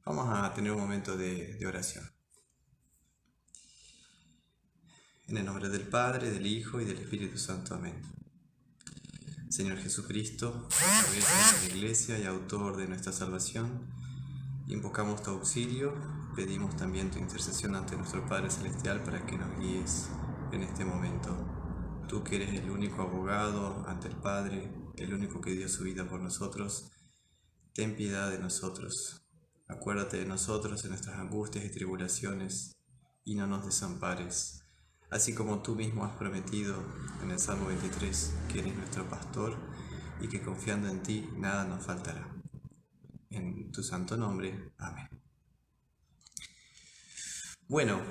Vamos a tener un momento de oración. En el nombre del Padre, del Hijo y del Espíritu Santo. Amén. Señor Jesucristo, cabeza de la Iglesia y autor de nuestra salvación, invocamos tu auxilio, pedimos también tu intercesión ante nuestro Padre Celestial para que nos guíes en este momento. Tú que eres el único abogado ante el Padre, el único que dio su vida por nosotros, ten piedad de nosotros. Acuérdate de nosotros en nuestras angustias y tribulaciones, y no nos desampares, así como tú mismo has prometido en el Salmo 23, que eres nuestro pastor y que confiando en ti nada nos faltará. En tu santo nombre. Amén. Bueno,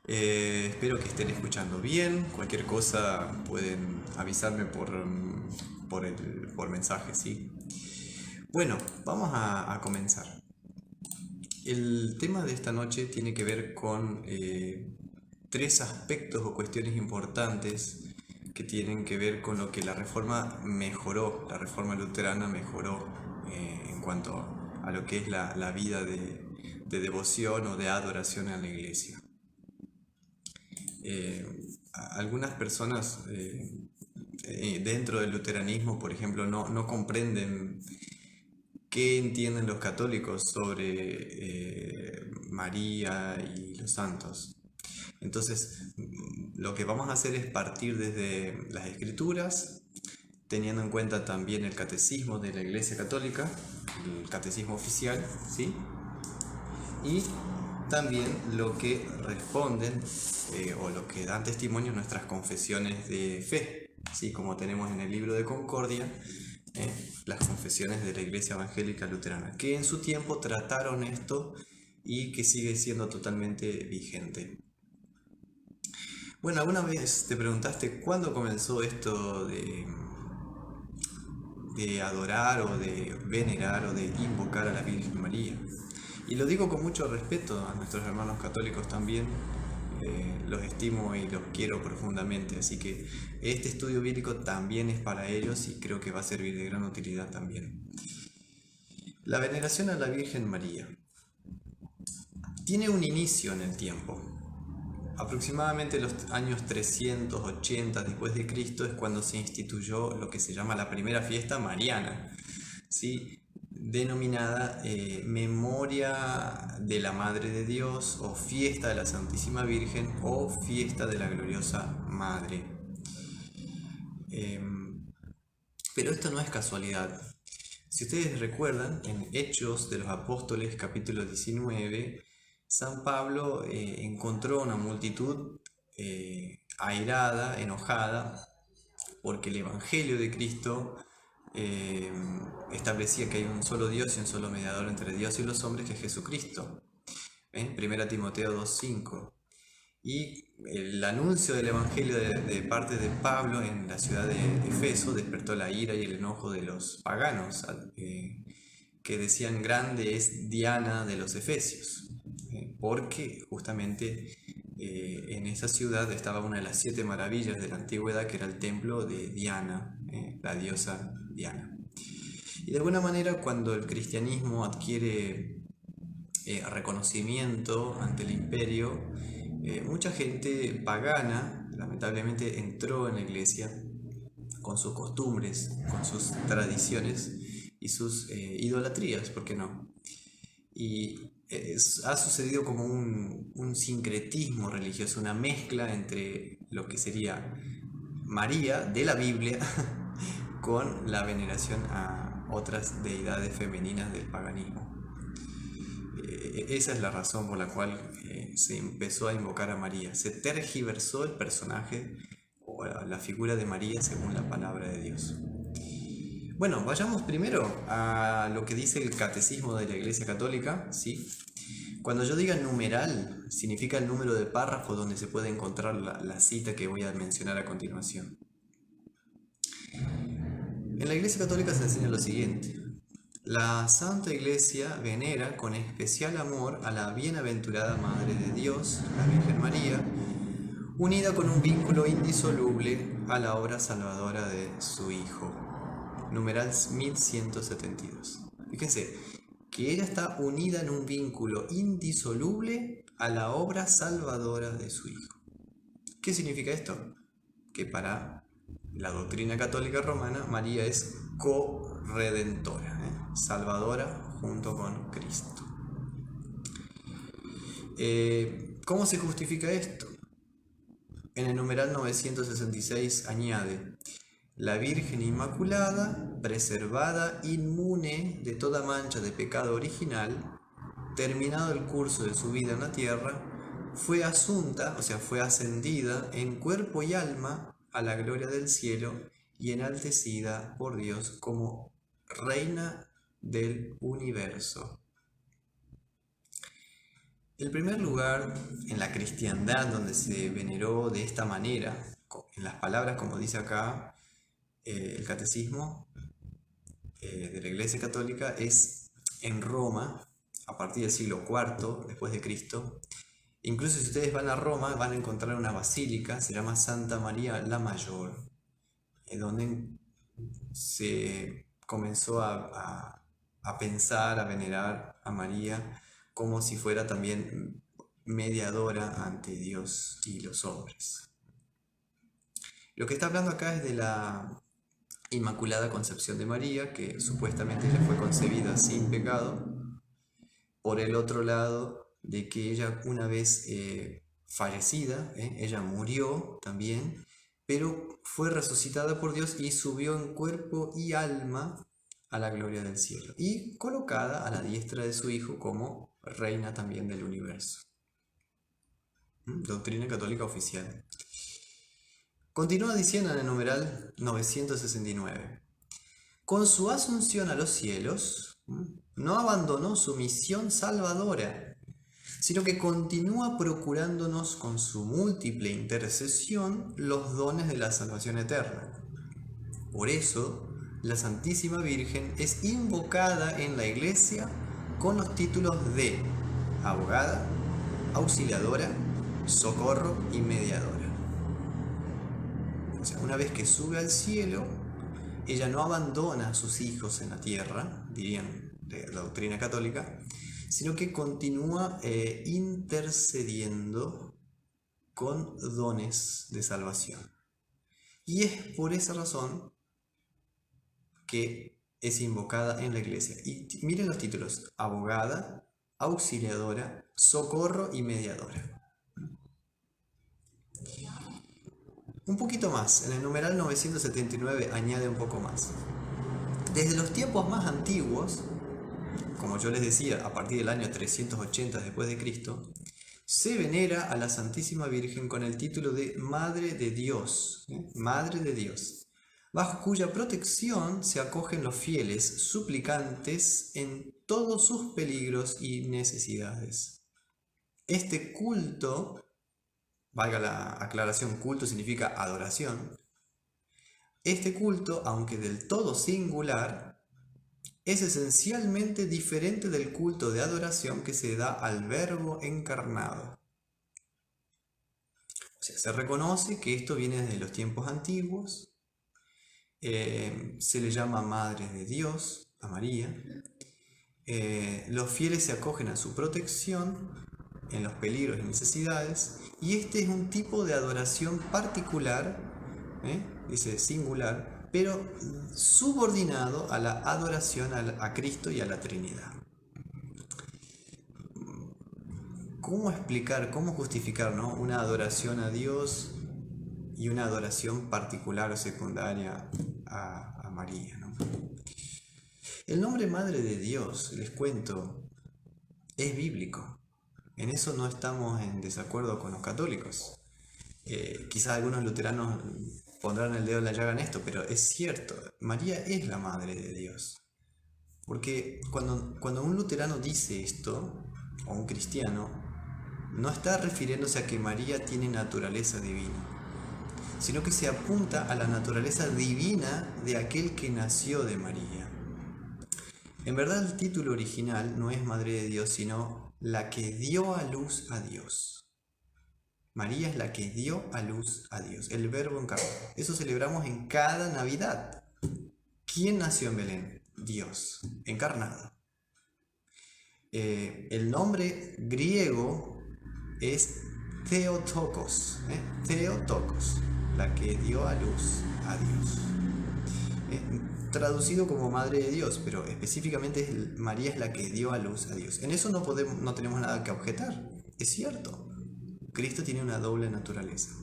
espero que estén escuchando bien. Cualquier cosa pueden avisarme por mensaje, ¿sí? Bueno, vamos a comenzar. El tema de esta noche tiene que ver con tres aspectos o cuestiones importantes que tienen que ver con lo que la reforma mejoró, la reforma luterana mejoró en cuanto a lo que es la vida de devoción o de adoración a la iglesia. Algunas personas dentro del luteranismo, por ejemplo, no comprenden qué entienden los católicos sobre María y los santos. Entonces, lo que vamos a hacer es partir desde las escrituras, teniendo en cuenta también el catecismo de la Iglesia Católica, el catecismo oficial, ¿sí? Y también lo que responden o lo que dan testimonio nuestras confesiones de fe, ¿sí? Como tenemos en el libro de Concordia, las confesiones de la Iglesia Evangélica Luterana, que en su tiempo trataron esto y que sigue siendo totalmente vigente. Bueno, ¿alguna vez te preguntaste cuándo comenzó esto de adorar o de venerar o de invocar a la Virgen María? Y lo digo con mucho respeto a nuestros hermanos católicos también, los estimo y los quiero profundamente, así que este estudio bíblico también es para ellos y creo que va a servir de gran utilidad también. La veneración a la Virgen María tiene un inicio en el tiempo. Aproximadamente los años 380 después de Cristo es cuando se instituyó lo que se llama la primera fiesta mariana, ¿sí? Denominada Memoria de la Madre de Dios o Fiesta de la Santísima Virgen o Fiesta de la Gloriosa Madre. Pero esto no es casualidad. Si ustedes recuerdan, en Hechos de los Apóstoles capítulo 19, San Pablo encontró una multitud airada, enojada, porque el Evangelio de Cristo establecía que hay un solo Dios y un solo mediador entre Dios y los hombres, que es Jesucristo. 1 Timoteo 2:5. Y el anuncio del Evangelio de parte de Pablo en la ciudad de Efeso despertó la ira y el enojo de los paganos, que decían: grande es Diana de los Efesios, porque justamente en esa ciudad estaba una de las 7 maravillas de la antigüedad, que era el templo de Diana, la diosa Diana. Y de alguna manera, cuando el cristianismo adquiere reconocimiento ante el imperio, mucha gente pagana lamentablemente entró en la iglesia con sus costumbres, con sus tradiciones y sus idolatrías, ¿por qué no? Y ha sucedido como un sincretismo religioso, una mezcla entre lo que sería María de la Biblia con la veneración a otras deidades femeninas del paganismo. Esa es la razón por la cual se empezó a invocar a María. Se tergiversó el personaje o la figura de María según la palabra de Dios. Bueno, vayamos primero a lo que dice el catecismo de la Iglesia Católica, ¿sí? Cuando yo diga numeral, significa el número de párrafo donde se puede encontrar la cita que voy a mencionar a continuación. En la Iglesia Católica se enseña lo siguiente: la Santa Iglesia venera con especial amor a la bienaventurada Madre de Dios, la Virgen María, unida con un vínculo indisoluble a la obra salvadora de su Hijo. Numeral 1172. Fíjense, que ella está unida en un vínculo indisoluble a la obra salvadora de su Hijo. ¿Qué significa esto? Que para la doctrina católica romana, María es corredentora, salvadora junto con Cristo. ¿Cómo se justifica esto? En el numeral 966 añade: la Virgen Inmaculada, preservada, inmune de toda mancha de pecado original, terminado el curso de su vida en la tierra, fue asunta, o sea, fue ascendida en cuerpo y alma a la gloria del cielo y enaltecida por Dios como Reina del universo. El primer lugar en la cristiandad donde se veneró de esta manera, en las palabras como dice acá el catecismo de la Iglesia Católica, es en Roma, a partir del siglo IV después de Cristo. Incluso si ustedes van a Roma van a encontrar una basílica, se llama Santa María la Mayor, donde se comenzó a pensar, a venerar a María como si fuera también mediadora ante Dios y los hombres. Lo que está hablando acá es de la Inmaculada Concepción de María, que supuestamente ella fue concebida sin pecado. Por el otro lado, de que ella una vez fallecida, ella murió también, pero fue resucitada por Dios y subió en cuerpo y alma a la gloria del cielo y colocada a la diestra de su Hijo como reina también del universo. Doctrina católica oficial. Continúa diciendo en el numeral 969: con su asunción a los cielos, no abandonó su misión salvadora, sino que continúa procurándonos con su múltiple intercesión los dones de la salvación eterna. Por eso, la Santísima Virgen es invocada en la Iglesia con los títulos de abogada, auxiliadora, socorro y mediadora. O sea, una vez que sube al cielo, ella no abandona a sus hijos en la tierra, dirían de la doctrina católica, sino que continúa intercediendo con dones de salvación. Y es por esa razón que es invocada en la Iglesia. Y miren los títulos: abogada, auxiliadora, socorro y mediadora. Un poquito más, en el numeral 979 añade un poco más. Desde los tiempos más antiguos, como yo les decía, a partir del año 380 después de Cristo, se venera a la Santísima Virgen con el título de Madre de Dios, Madre de Dios, bajo cuya protección se acogen los fieles suplicantes en todos sus peligros y necesidades. Este culto, valga la aclaración, culto significa adoración. Este culto, aunque del todo singular, es esencialmente diferente del culto de adoración que se da al Verbo encarnado. O sea, se reconoce que esto viene desde los tiempos antiguos, se le llama Madre de Dios, a María. Los fieles se acogen a su protección en los peligros y necesidades, y este es un tipo de adoración particular, dice singular, pero subordinado a la adoración a Cristo y a la Trinidad. ¿Cómo explicar, cómo justificar, ¿no?, una adoración a Dios y una adoración particular o secundaria a María, ¿no? El nombre Madre de Dios, les cuento, es bíblico. En eso no estamos en desacuerdo con los católicos. Quizás algunos luteranos pondrán el dedo en la llaga en esto, pero es cierto, María es la Madre de Dios. Porque cuando un luterano dice esto, o un cristiano, no está refiriéndose a que María tiene naturaleza divina, sino que se apunta a la naturaleza divina de aquel que nació de María. En verdad el título original no es Madre de Dios, sino la que dio a luz a Dios. María es la que dio a luz a Dios, el Verbo encarnado. Eso celebramos en cada Navidad. ¿Quién nació en Belén? Dios, encarnado. El nombre griego es Theotokos, Theotokos, la que dio a luz a Dios. Traducido como Madre de Dios, pero específicamente María es la que dio a luz a Dios. En eso no tenemos nada que objetar, es cierto. Cristo tiene una doble naturaleza.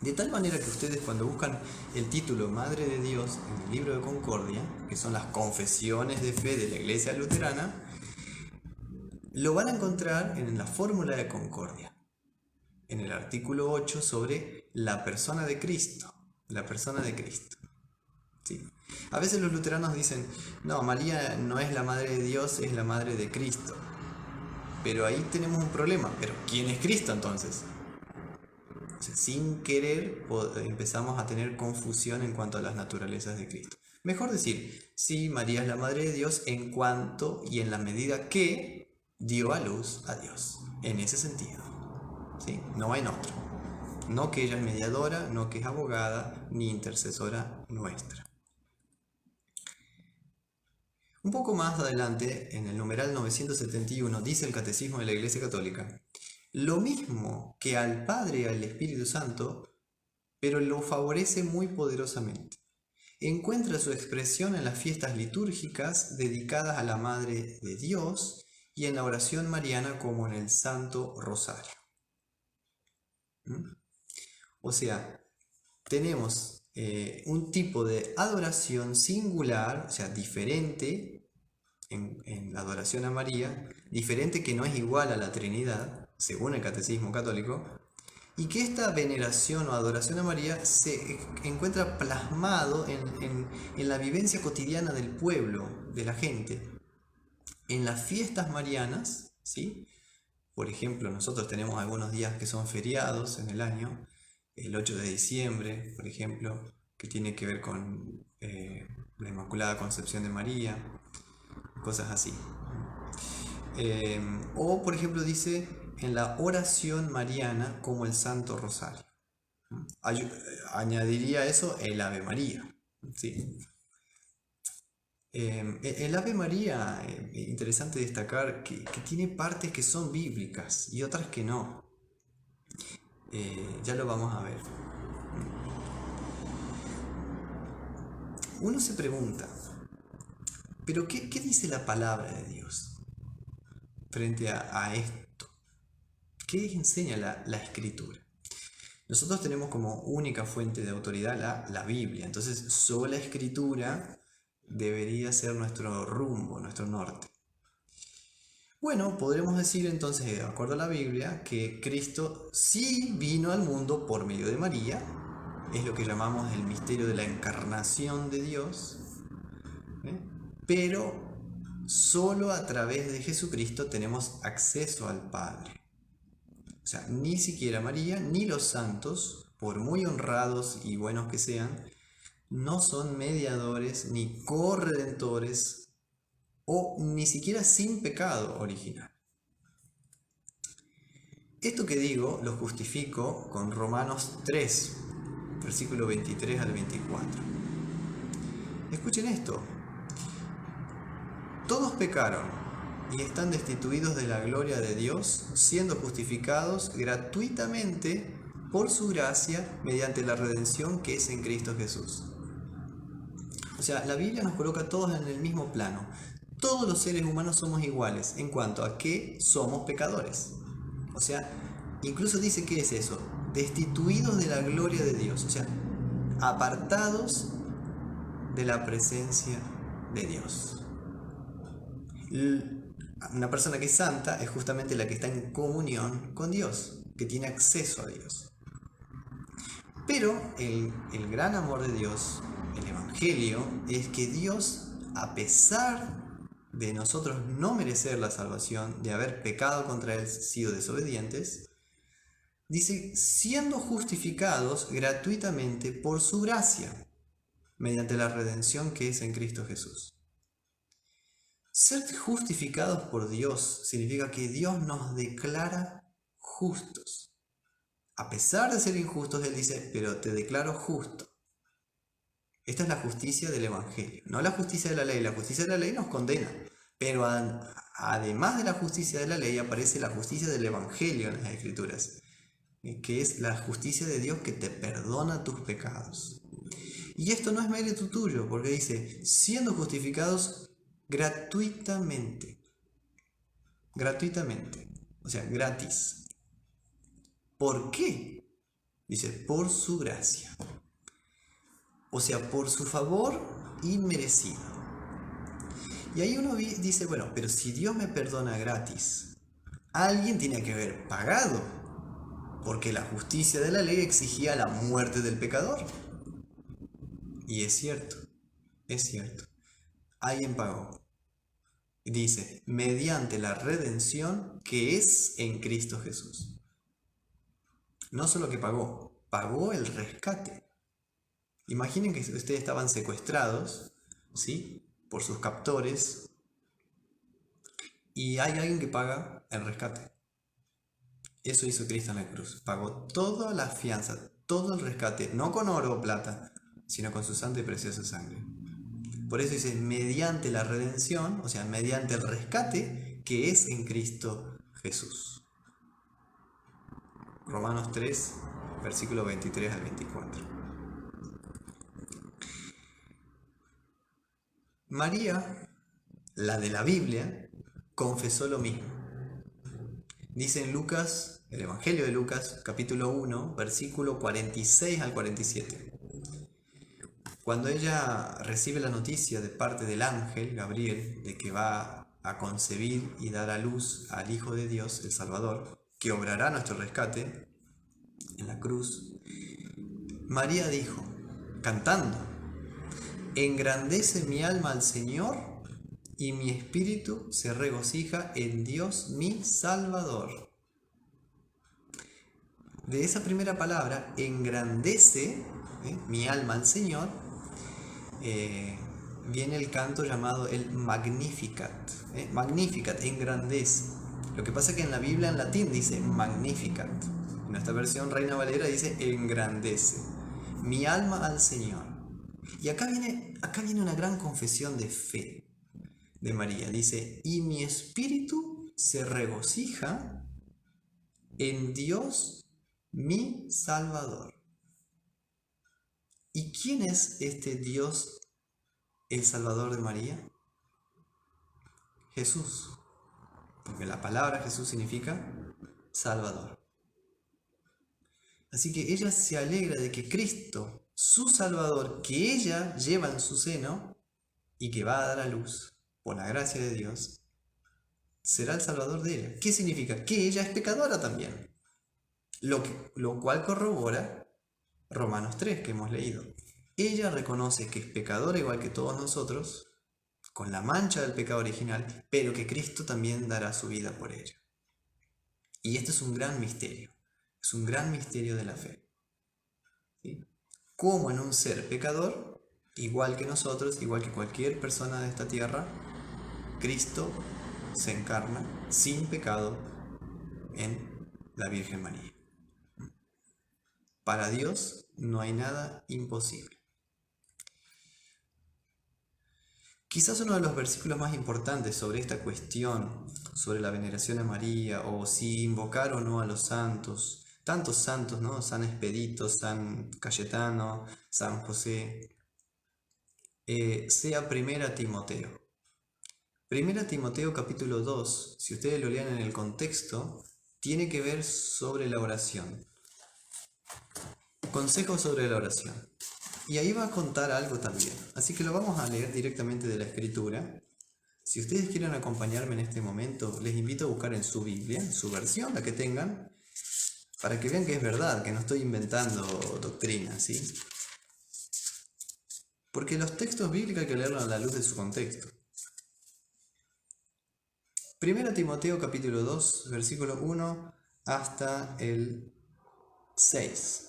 De tal manera que ustedes cuando buscan el título Madre de Dios en el libro de Concordia, que son las confesiones de fe de la Iglesia Luterana, lo van a encontrar en la fórmula de Concordia, en el artículo 8 sobre la persona de Cristo. La persona de Cristo. ¿Sí? A veces los luteranos dicen, no, María no es la Madre de Dios, es la Madre de Cristo. Pero ahí tenemos un problema. ¿Pero quién es Cristo entonces? O sea, sin querer empezamos a tener confusión en cuanto a las naturalezas de Cristo. Mejor decir, sí, María es la Madre de Dios en cuanto y en la medida que dio a luz a Dios. En ese sentido. ¿Sí? No en otro. No que ella es mediadora, no que es abogada, ni intercesora nuestra. Un poco más adelante, en el numeral 971, dice el Catecismo de la Iglesia Católica, lo mismo que al Padre y al Espíritu Santo, pero lo favorece muy poderosamente. Encuentra su expresión en las fiestas litúrgicas dedicadas a la Madre de Dios y en la oración mariana como en el Santo Rosario. O sea, tenemos un tipo de adoración singular, o sea, diferente en la adoración a María, diferente que no es igual a la Trinidad, según el Catecismo Católico, y que esta veneración o adoración a María se encuentra plasmado en la vivencia cotidiana del pueblo, de la gente. En las fiestas marianas, ¿sí? Por ejemplo, nosotros tenemos algunos días que son feriados en el año, el 8 de diciembre, por ejemplo, que tiene que ver con la Inmaculada Concepción de María, cosas así. O, por ejemplo, dice en la oración mariana como el Santo Rosario. Añadiría eso el Ave María. ¿Sí? El Ave María, interesante destacar que tiene partes que son bíblicas y otras que no. Ya lo vamos a ver. Uno se pregunta, ¿pero qué dice la palabra de Dios frente a esto? ¿Qué enseña la Escritura? Nosotros tenemos como única fuente de autoridad la Biblia, entonces sola Escritura debería ser nuestro rumbo, nuestro norte. Bueno, podremos decir entonces, de acuerdo a la Biblia, que Cristo sí vino al mundo por medio de María, es lo que llamamos el misterio de la encarnación de Dios, pero solo a través de Jesucristo tenemos acceso al Padre. O sea, ni siquiera María ni los santos, por muy honrados y buenos que sean, no son mediadores ni corredentores o ni siquiera sin pecado original. Esto que digo lo justifico con Romanos 3, versículo 23 al 24. Escuchen esto. Todos pecaron y están destituidos de la gloria de Dios, siendo justificados gratuitamente por su gracia mediante la redención que es en Cristo Jesús. O sea, la Biblia nos coloca a todos en el mismo plano. Todos los seres humanos somos iguales en cuanto a que somos pecadores. O sea, incluso dice que es eso, destituidos de la gloria de Dios, o sea, apartados de la presencia de Dios. Una persona que es santa es justamente la que está en comunión con Dios, que tiene acceso a Dios. Pero el gran amor de Dios, el Evangelio, es que Dios, a pesar de nosotros no merecer la salvación, de haber pecado contra Él, sido desobedientes, dice, siendo justificados gratuitamente por su gracia, mediante la redención que es en Cristo Jesús. Ser justificados por Dios significa que Dios nos declara justos. A pesar de ser injustos, Él dice, pero te declaro justo. Esta es la justicia del Evangelio, no la justicia de la ley. La justicia de la ley nos condena. Pero además de la justicia de la ley aparece la justicia del Evangelio en las Escrituras, que es la justicia de Dios que te perdona tus pecados. Y esto no es mérito tuyo, porque dice, siendo justificados gratuitamente. Gratuitamente. O sea, gratis. ¿Por qué? Dice, por su gracia. O sea, por su favor inmerecido. Y ahí uno dice, bueno, pero si Dios me perdona gratis, alguien tiene que haber pagado, porque la justicia de la ley exigía la muerte del pecador. Y es cierto, alguien pagó. Dice, mediante la redención que es en Cristo Jesús. No solo que pagó el rescate. Imaginen que ustedes estaban secuestrados, ¿sí?, por sus captores, y hay alguien que paga el rescate. Eso hizo Cristo en la cruz. Pagó toda la fianza, todo el rescate, no con oro o plata, sino con su santa y preciosa sangre. Por eso dice, mediante la redención, o sea, mediante el rescate que es en Cristo Jesús. Romanos 3, versículos 23 al 24. María, la de la Biblia, confesó lo mismo. Dice en Lucas, el Evangelio de Lucas, capítulo 1, versículo 46 al 47. Cuando ella recibe la noticia de parte del ángel Gabriel de que va a concebir y dar a luz al Hijo de Dios, el Salvador, que obrará nuestro rescate en la cruz, María dijo, cantando, engrandece mi alma al Señor y mi espíritu se regocija en Dios mi Salvador. De esa primera palabra, engrandece mi alma al Señor, viene el canto llamado el Magnificat. Magnificat, engrandece. Lo que pasa es que en la Biblia en latín dice Magnificat. En esta versión Reina Valera dice engrandece. Mi alma al Señor. Y acá viene una gran confesión de fe de María. Dice, y mi espíritu se regocija en Dios mi Salvador. ¿Y quién es este Dios, el Salvador de María? Jesús. Porque la palabra Jesús significa Salvador. Así que ella se alegra de que Cristo, su Salvador, que ella lleva en su seno y que va a dar a luz por la gracia de Dios, será el Salvador de ella. ¿Qué significa? Que ella es pecadora también. Lo cual corrobora Romanos 3 que hemos leído. Ella reconoce que es pecadora igual que todos nosotros, con la mancha del pecado original, pero que Cristo también dará su vida por ella. Y esto es un gran misterio. Es un gran misterio de la fe. ¿Sí? Como en un ser pecador, igual que nosotros, igual que cualquier persona de esta tierra, Cristo se encarna sin pecado en la Virgen María. Para Dios no hay nada imposible. Quizás uno de los versículos más importantes sobre esta cuestión, sobre la veneración a María, o si invocar o no a los santos, tantos santos, ¿no? San Expedito, San Cayetano, San José, sea 1 Timoteo. 1 Timoteo capítulo 2, si ustedes lo leen en el contexto, tiene que ver sobre la oración. Consejos sobre la oración. Y ahí va a contar algo también. Así que lo vamos a leer directamente de la Escritura. Si ustedes quieren acompañarme en este momento, les invito a buscar en su Biblia, en su versión, la que tengan, para que vean que es verdad, que no estoy inventando doctrina, ¿sí? Porque los textos bíblicos hay que leerlos a la luz de su contexto. 1 Timoteo capítulo 2, versículo 1 hasta el 6.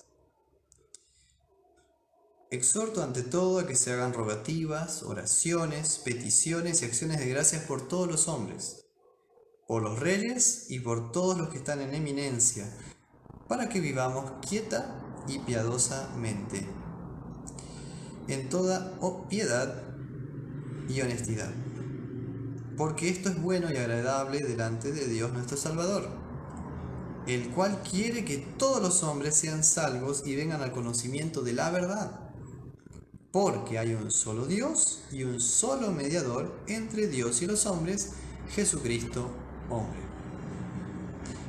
Exhorto ante todo a que se hagan rogativas, oraciones, peticiones y acciones de gracias por todos los hombres, por los reyes y por todos los que están en eminencia, para que vivamos quieta y piadosamente, en toda piedad y honestidad. porque esto es bueno y agradable delante de Dios nuestro Salvador, el cual quiere que todos los hombres sean salvos y vengan al conocimiento de la verdad. Porque hay un solo Dios y un solo mediador entre Dios y los hombres, Jesucristo, hombre,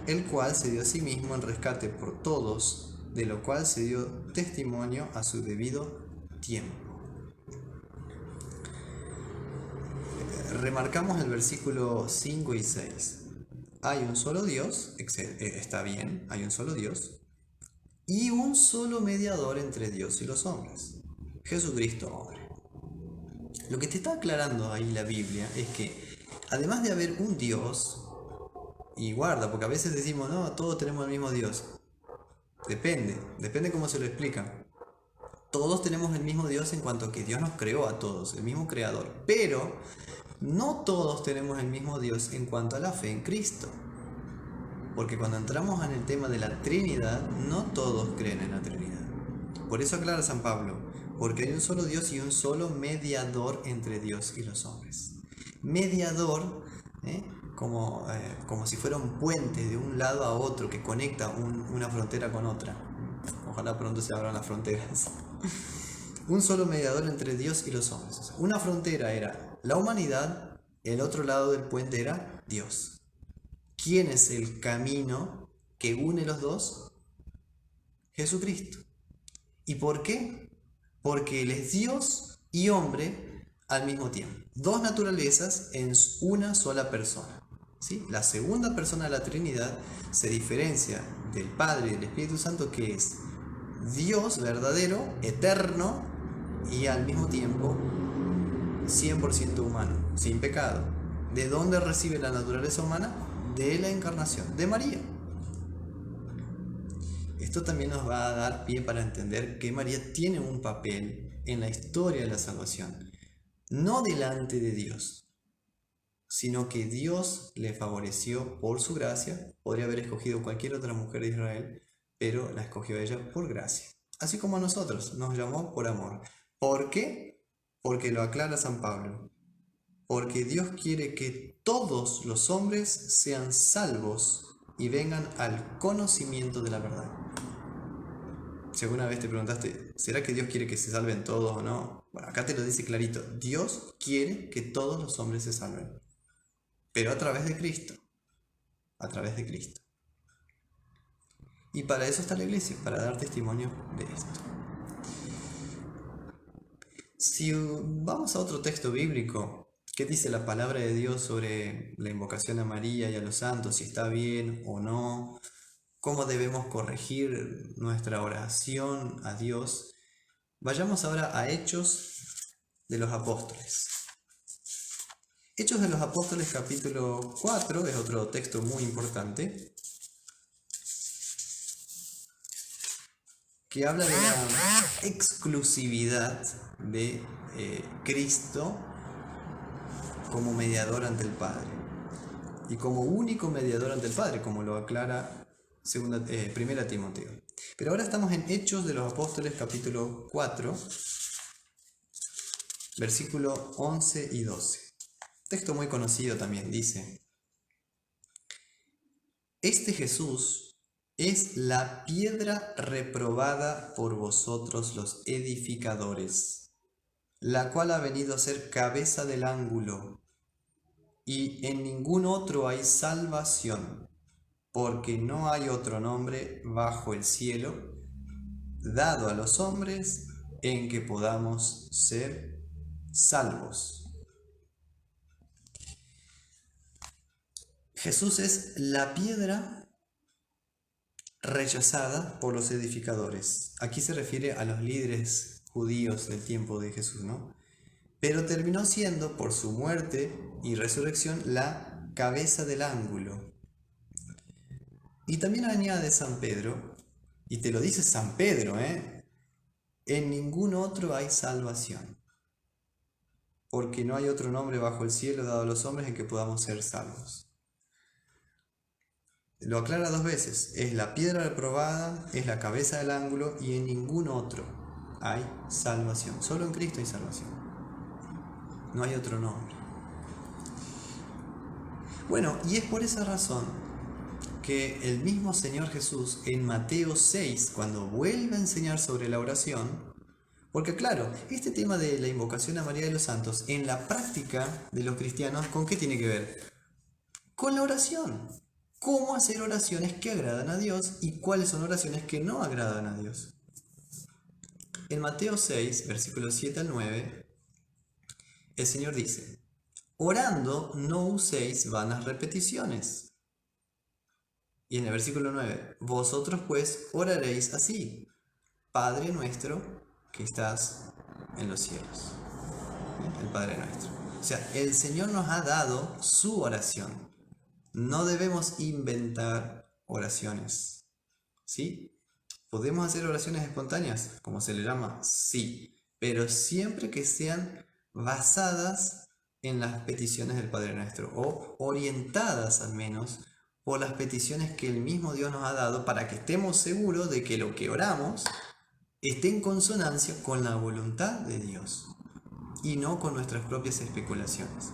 el cual se dio a sí mismo en rescate por todos, de lo cual se dio testimonio a su debido tiempo. Remarcamos el versículo 5 y 6. Hay un solo Dios, está bien, hay un solo Dios, y un solo mediador entre Dios y los hombres, Jesucristo, hombre. Lo que te está aclarando ahí la Biblia es que, además de haber un Dios, y guarda, porque a veces decimos, no, todos tenemos el mismo Dios. Depende cómo se lo explica. Todos tenemos el mismo Dios en cuanto a que Dios nos creó a todos, el mismo creador. Pero no todos tenemos el mismo Dios en cuanto a la fe en Cristo. Porque cuando entramos en el tema de la Trinidad, no todos creen en la Trinidad. Por eso aclara San Pablo, porque hay un solo Dios y un solo mediador entre Dios y los hombres. Mediador, como si fuera un puente de un lado a otro que conecta una frontera con otra. Ojalá pronto se abran las fronteras. Un solo mediador entre Dios y los hombres. O sea, una frontera era la humanidad, el otro lado del puente era Dios. ¿Quién es el camino que une los dos? Jesucristo. ¿Y por qué? Porque Él es Dios y hombre al mismo tiempo. Dos naturalezas en una sola persona. ¿Sí? La segunda persona de la Trinidad se diferencia del Padre y del Espíritu Santo, que es Dios verdadero, eterno y al mismo tiempo 100% humano, sin pecado. ¿De dónde recibe la naturaleza humana? De la encarnación, de María. Esto también nos va a dar pie para entender que María tiene un papel en la historia de la salvación, no delante de Dios, sino que Dios le favoreció por su gracia. Podría haber escogido cualquier otra mujer de Israel, pero la escogió ella por gracia. Así como a nosotros, nos llamó por amor. ¿Por qué? Porque lo aclara San Pablo. Porque Dios quiere que todos los hombres sean salvos y vengan al conocimiento de la verdad. Si alguna vez te preguntaste, ¿será que Dios quiere que se salven todos o no? Bueno, acá te lo dice clarito. Dios quiere que todos los hombres se salven. Pero a través de Cristo. A través de Cristo. Y para eso está la iglesia, para dar testimonio de esto. Si vamos a otro texto bíblico, ¿qué dice la palabra de Dios sobre la invocación a María y a los santos? Si está bien o no. ¿Cómo debemos corregir nuestra oración a Dios? Vayamos ahora a Hechos de los Apóstoles. Hechos de los Apóstoles capítulo 4 es otro texto muy importante que habla de la exclusividad de Cristo como mediador ante el Padre y como único mediador ante el Padre, como lo aclara Primera Timoteo. Pero ahora estamos en Hechos de los Apóstoles capítulo 4, versículo 11 y 12. Texto muy conocido también, dice: Este Jesús es la piedra reprobada por vosotros los edificadores, la cual ha venido a ser cabeza del ángulo, y en ningún otro hay salvación, porque no hay otro nombre bajo el cielo dado a los hombres en que podamos ser salvos. Jesús es la piedra rechazada por los edificadores. Aquí se refiere a los líderes judíos del tiempo de Jesús, ¿no? Pero terminó siendo, por su muerte y resurrección, la cabeza del ángulo. Y también añade San Pedro, y te lo dice San Pedro, en ningún otro hay salvación, porque no hay otro nombre bajo el cielo dado a los hombres en que podamos ser salvos. Lo aclara dos veces: es la piedra reprobada, es la cabeza del ángulo, y en ningún otro hay salvación. Solo en Cristo hay salvación. No hay otro nombre. Bueno, y es por esa razón que el mismo Señor Jesús en Mateo 6, cuando vuelve a enseñar sobre la oración, porque claro, este tema de la invocación a María de los Santos, en la práctica de los cristianos, ¿con qué tiene que ver? Con la oración. ¿Cómo hacer oraciones que agradan a Dios y cuáles son oraciones que no agradan a Dios? En Mateo 6, versículos 7 al 9, el Señor dice, orando no uséis vanas repeticiones. Y en el versículo 9, vosotros pues oraréis así, Padre nuestro que estás en los cielos. El Padre nuestro. O sea, el Señor nos ha dado su oración. No debemos inventar oraciones. ¿Sí? ¿Podemos hacer oraciones espontáneas, como se le llama? Sí, pero siempre que sean basadas en las peticiones del Padre Nuestro o orientadas al menos por las peticiones que el mismo Dios nos ha dado para que estemos seguros de que lo que oramos esté en consonancia con la voluntad de Dios y no con nuestras propias especulaciones.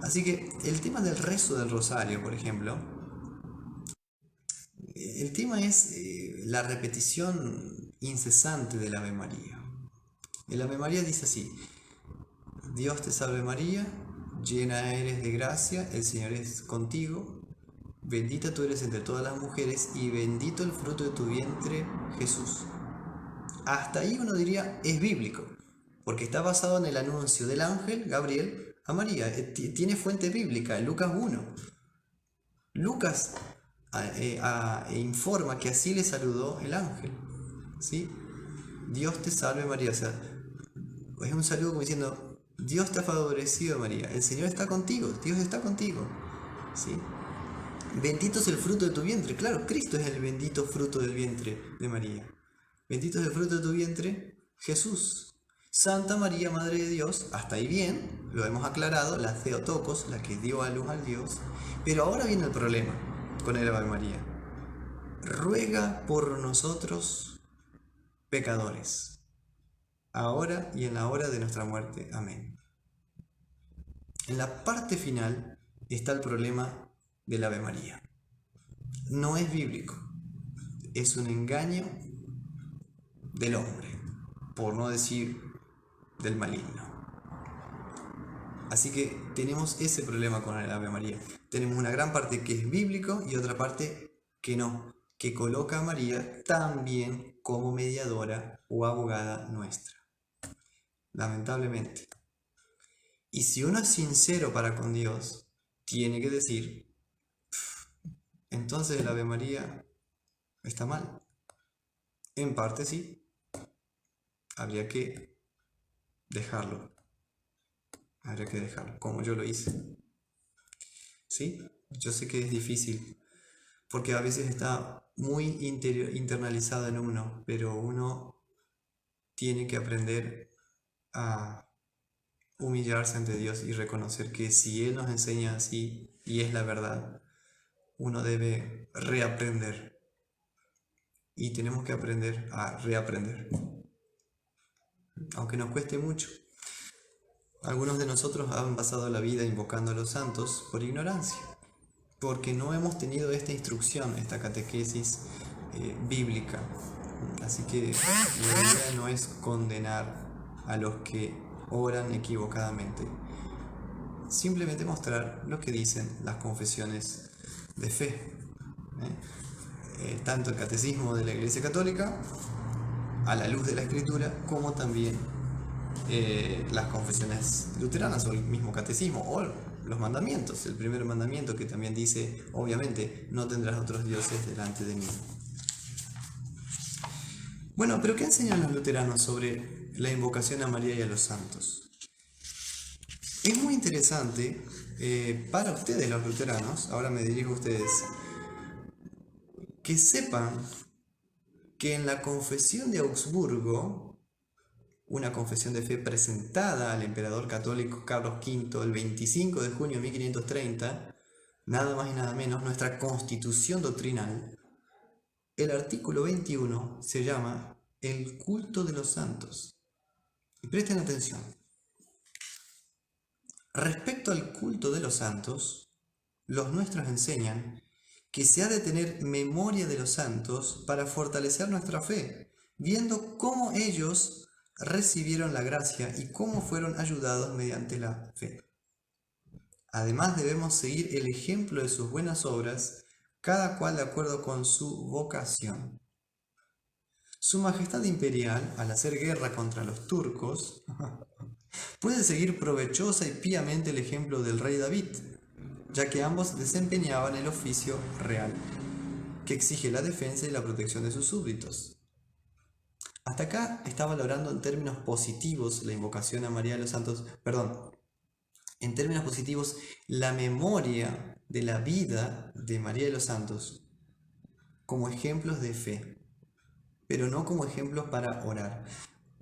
Así que el tema del rezo del rosario, por ejemplo, el tema es la repetición incesante del Ave María. El Ave María dice así, Dios te salve María, llena eres de gracia, el Señor es contigo, bendita tú eres entre todas las mujeres y bendito el fruto de tu vientre, Jesús. Hasta ahí uno diría es bíblico, porque está basado en el anuncio del ángel Gabriel a María. Tiene fuente bíblica, en Lucas 1. Lucas informa que así le saludó el ángel. ¿Sí? Dios te salve María. O sea, es un saludo como diciendo, Dios te ha favorecido María, el Señor está contigo, Dios está contigo. ¿Sí? Bendito es el fruto de tu vientre. Claro, Cristo es el bendito fruto del vientre de María. Bendito es el fruto de tu vientre, Jesús. Santa María, Madre de Dios, hasta ahí bien, lo hemos aclarado, la Theotokos, la que dio a luz al Dios. Pero ahora viene el problema con el Ave María. Ruega por nosotros, pecadores, ahora y en la hora de nuestra muerte. Amén. En la parte final está el problema del Ave María. No es bíblico, es un engaño del hombre, por no decir del maligno. Así que tenemos ese problema con el Ave María. Tenemos una gran parte que es bíblico y otra parte que no, que coloca a María también como mediadora o abogada nuestra. Lamentablemente. Y si uno es sincero para con Dios, tiene que decir, entonces el Ave María está mal. En parte sí, habría que dejarlo. Habría que dejarlo, como yo lo hice. ¿Sí? Yo sé que es difícil, porque a veces está muy internalizado en uno, pero uno tiene que aprender a humillarse ante Dios y reconocer que si Él nos enseña así y es la verdad, uno debe reaprender y tenemos que aprender a reaprender, aunque nos cueste mucho. Algunos de nosotros han pasado la vida invocando a los santos por ignorancia, porque no hemos tenido esta instrucción, esta catequesis bíblica. Así que la idea no es condenar a los que oran equivocadamente, simplemente mostrar lo que dicen las confesiones de fe. Tanto el catecismo de la Iglesia Católica, a la luz de la Escritura, como también las confesiones luteranas o el mismo catecismo o los mandamientos. El primer mandamiento que también dice, obviamente, no tendrás otros dioses delante de mí. Bueno, pero ¿qué enseñan los luteranos sobre la invocación a María y a los santos? Es muy interesante para ustedes los luteranos, ahora me dirijo a ustedes, que sepan que en la confesión de Augsburgo, una confesión de fe presentada al emperador católico Carlos V el 25 de junio de 1530, nada más y nada menos, nuestra constitución doctrinal, el artículo 21 se llama el culto de los santos. Y presten atención. Respecto al culto de los santos, los nuestros enseñan que se ha de tener memoria de los santos para fortalecer nuestra fe, viendo cómo ellos recibieron la gracia y cómo fueron ayudados mediante la fe. Además debemos seguir el ejemplo de sus buenas obras, cada cual de acuerdo con su vocación. Su Majestad Imperial, al hacer guerra contra los turcos, puede seguir provechosa y piamente el ejemplo del rey David, ya que ambos desempeñaban el oficio real, que exige la defensa y la protección de sus súbditos. Hasta acá está valorando en términos positivos la invocación a María de los Santos, en términos positivos la memoria de la vida de María de los Santos como ejemplos de fe, pero no como ejemplos para orar.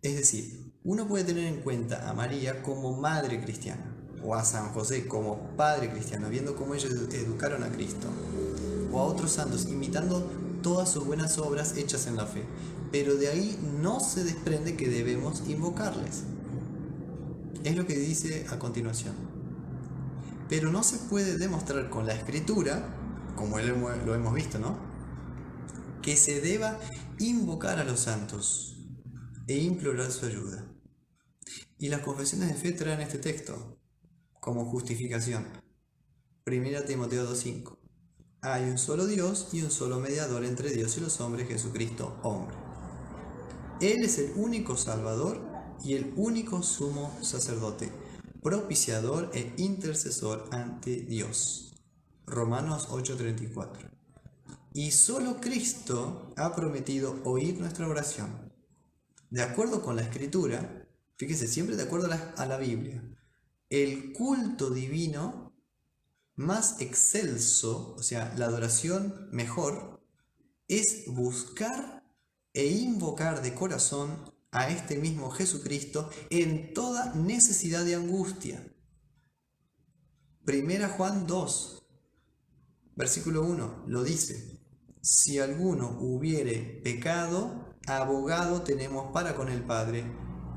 Es decir, uno puede tener en cuenta a María como madre cristiana, o a San José como padre cristiano, viendo cómo ellos educaron a Cristo, o a otros santos, imitando todas sus buenas obras hechas en la fe. Pero de ahí no se desprende que debemos invocarles. Es lo que dice a continuación. Pero no se puede demostrar con la Escritura, como lo hemos visto, ¿no?, que se deba invocar a los santos e implorar su ayuda. Y las confesiones de fe traen este texto como justificación. 1 Timoteo 2:5. Hay un solo Dios y un solo mediador entre Dios y los hombres, Jesucristo, hombre. Él es el único Salvador y el único sumo sacerdote, propiciador e intercesor ante Dios. Romanos 8:34. Y solo Cristo ha prometido oír nuestra oración. De acuerdo con la Escritura, fíjese, siempre de acuerdo a la Biblia, el culto divino más excelso, o sea, la adoración mejor, es buscar e invocar de corazón a este mismo Jesucristo en toda necesidad y angustia. 1 Juan 2, versículo 1, lo dice: si alguno hubiere pecado, abogado tenemos para con el Padre,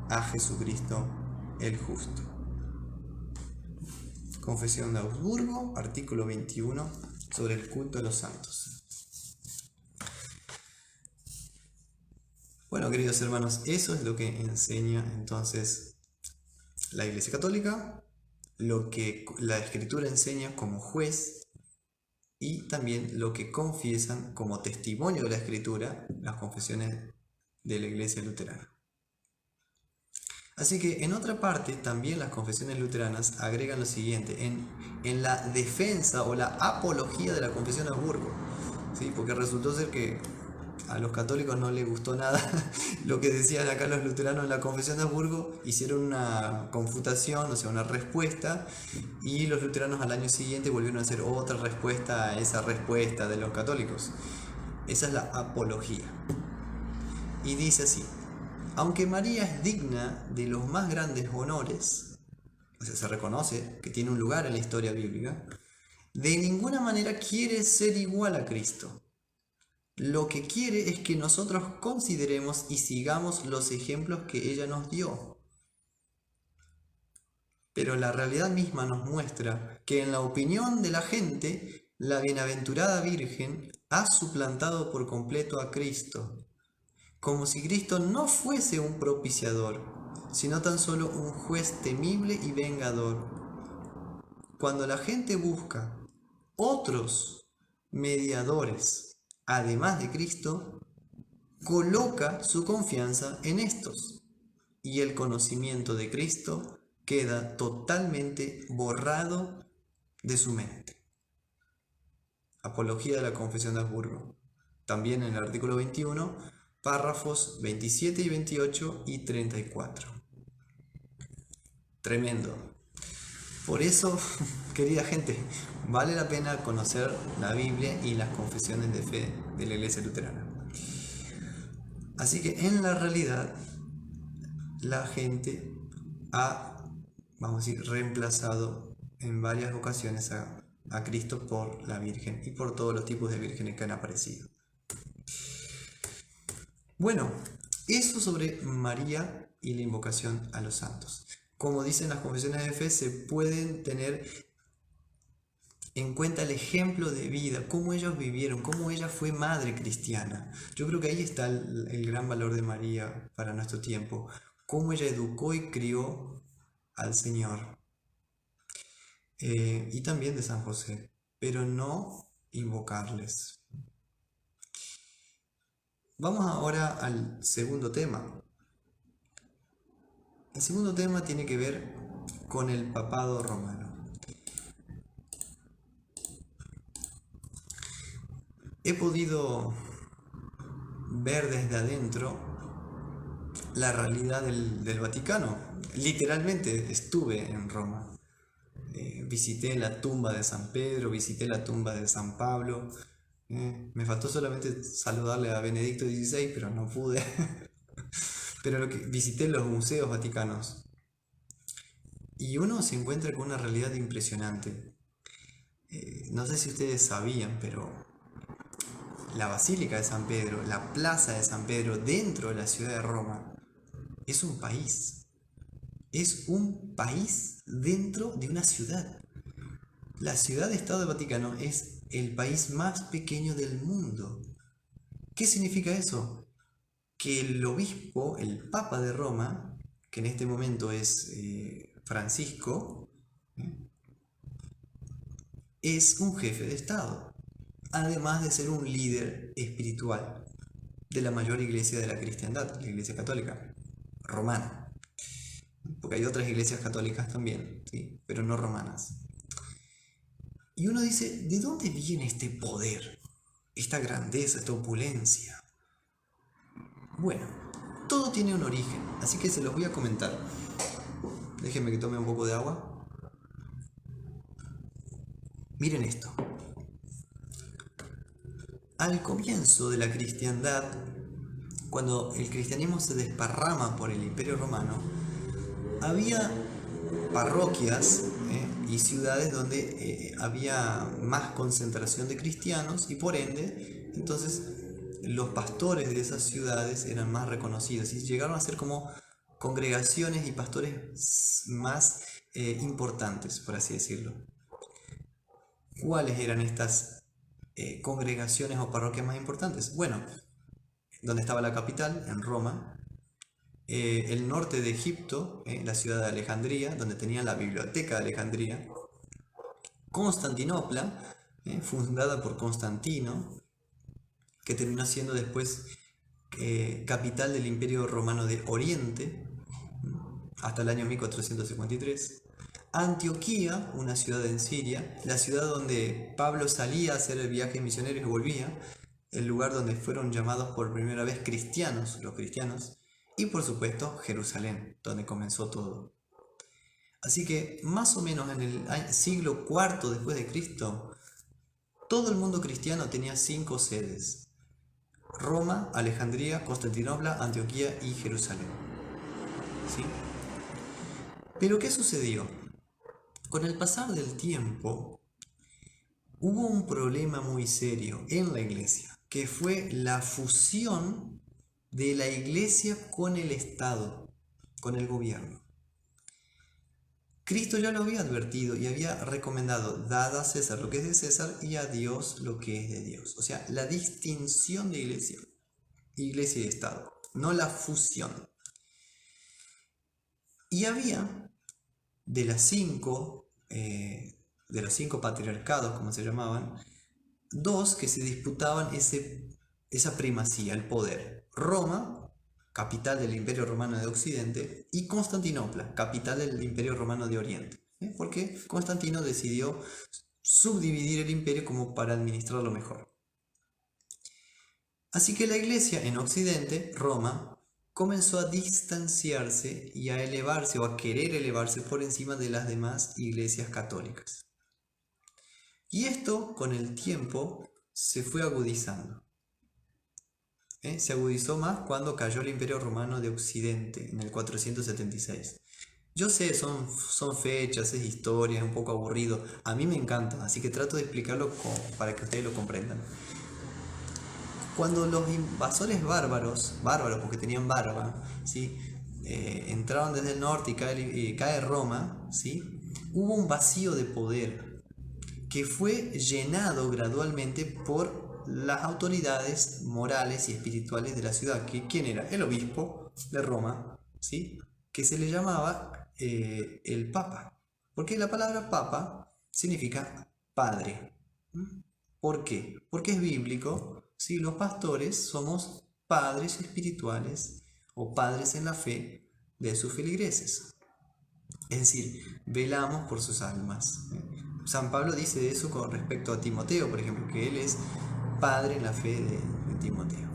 a Jesucristo el justo. Confesión de Augsburgo, artículo 21, sobre el culto de los santos. Bueno, queridos hermanos, eso es lo que enseña entonces la Iglesia Católica, lo que la Escritura enseña como juez y también lo que confiesan como testimonio de la Escritura las confesiones de la Iglesia luterana. Así que en otra parte también las confesiones luteranas agregan lo siguiente, en la defensa o la apología de la confesión de Augsburgo, ¿sí? Porque resultó ser que a los católicos no les gustó nada lo que decían acá los luteranos en la confesión de Augsburgo, hicieron una confutación, o sea, una respuesta, y los luteranos al año siguiente volvieron a hacer otra respuesta a esa respuesta de los católicos. Esa es la apología. Y dice así: aunque María es digna de los más grandes honores, o sea, se reconoce que tiene un lugar en la historia bíblica, de ninguna manera quiere ser igual a Cristo. Lo que quiere es que nosotros consideremos y sigamos los ejemplos que ella nos dio. Pero la realidad misma nos muestra que en la opinión de la gente, la bienaventurada Virgen ha suplantado por completo a Cristo, como si Cristo no fuese un propiciador, sino tan solo un juez temible y vengador. Cuando la gente busca otros mediadores, además de Cristo, coloca su confianza en estos, y el conocimiento de Cristo queda totalmente borrado de su mente. Apología de la Confesión de Augsburgo. También en el artículo 21, párrafos 27 y 28 y 34. Tremendo. Por eso, querida gente, vale la pena conocer la Biblia y las confesiones de fe de la Iglesia luterana. Así que en la realidad, la gente ha, vamos a decir, reemplazado en varias ocasiones a Cristo por la Virgen y por todos los tipos de vírgenes que han aparecido. Bueno, eso sobre María y la invocación a los santos. como dicen las confesiones de fe, se pueden tener en cuenta el ejemplo de vida, cómo ellos vivieron, cómo ella fue madre cristiana. Yo creo que ahí está el gran valor de María para nuestro tiempo, cómo ella educó y crió al Señor. Y también de San José, pero no invocarles. Vamos ahora al segundo tema. El segundo tema tiene que ver con el papado romano. He podido ver desde adentro la realidad del Vaticano. Literalmente estuve en Roma. Visité la tumba de San Pedro, visité la tumba de San Pablo. Me faltó solamente saludarle a Benedicto XVI, pero no pude. Pero visité los museos vaticanos. Y uno se encuentra con una realidad impresionante. No sé si ustedes sabían, pero la Basílica de San Pedro, la Plaza de San Pedro, dentro de la ciudad de Roma, es un país. Es un país dentro de una ciudad. La ciudad-estado del Vaticano es el país más pequeño del mundo. ¿Qué significa eso? Que el obispo, el Papa de Roma, que en este momento es Francisco, es un jefe de Estado, además de ser un líder espiritual de la mayor iglesia de la cristiandad, la iglesia católica romana. Porque hay otras iglesias católicas también, ¿sí? Pero no romanas. Y uno dice, ¿de dónde viene este poder? Esta grandeza, esta opulencia. Bueno, todo tiene un origen, así que se los voy a comentar. Déjenme que tome un poco de agua. Miren esto. Al comienzo de la cristiandad, cuando el cristianismo se desparrama por el Imperio Romano, había parroquias y ciudades donde había más concentración de cristianos y por ende, entonces los pastores de esas ciudades eran más reconocidos y llegaron a ser como congregaciones y pastores más importantes, por así decirlo. ¿Cuáles eran estas congregaciones o parroquias más importantes? Bueno, donde estaba la capital, en Roma, el norte de Egipto, la ciudad de Alejandría, donde tenía la biblioteca de Alejandría, Constantinopla, fundada por Constantino, que terminó siendo después capital del Imperio Romano de Oriente, hasta el año 1453. Antioquía, una ciudad en Siria, la ciudad donde Pablo salía a hacer el viaje misionero y volvía, el lugar donde fueron llamados por primera vez cristianos, los cristianos, y por supuesto Jerusalén, donde comenzó todo. Así que más o menos en el siglo IV después de Cristo, todo el mundo cristiano tenía 5 sedes: Roma, Alejandría, Constantinopla, Antioquía y Jerusalén. ¿Sí? Pero ¿qué sucedió? Con el pasar del tiempo, hubo un problema muy serio en la iglesia, que fue la fusión de la iglesia con el Estado, con el gobierno. Cristo ya lo había advertido y había recomendado: dad a César lo que es de César y a Dios lo que es de Dios. O sea, la distinción de iglesia y Estado, no la fusión. Y había de los 5 patriarcados, como se llamaban, 2 que se disputaban esa primacía, el poder: Roma, capital del Imperio Romano de Occidente, y Constantinopla, capital del Imperio Romano de Oriente. Porque Constantino decidió subdividir el imperio como para administrarlo mejor. Así que la iglesia en Occidente, Roma, comenzó a distanciarse y a elevarse o a querer elevarse por encima de las demás iglesias católicas. Y esto con el tiempo se fue agudizando. Se agudizó más cuando cayó el Imperio Romano de Occidente en el 476. Yo sé, son fechas, es historia, es un poco aburrido. A mí me encanta, así que trato de explicarlo para que ustedes lo comprendan. Cuando los invasores bárbaros porque tenían barba, ¿sí?, entraron desde el norte y cae Roma, ¿sí? Hubo un vacío de poder que fue llenado gradualmente por las autoridades morales y espirituales de la ciudad. ¿Quién era? El obispo de Roma, ¿sí? Que se le llamaba el Papa. Porque la palabra Papa significa padre. ¿Por qué? Porque es bíblico. ¿Sí? Los pastores somos padres espirituales o padres en la fe de sus feligreses. Es decir, velamos por sus almas. San Pablo dice eso con respecto a Timoteo, por ejemplo, que él es padre en la fe de Timoteo.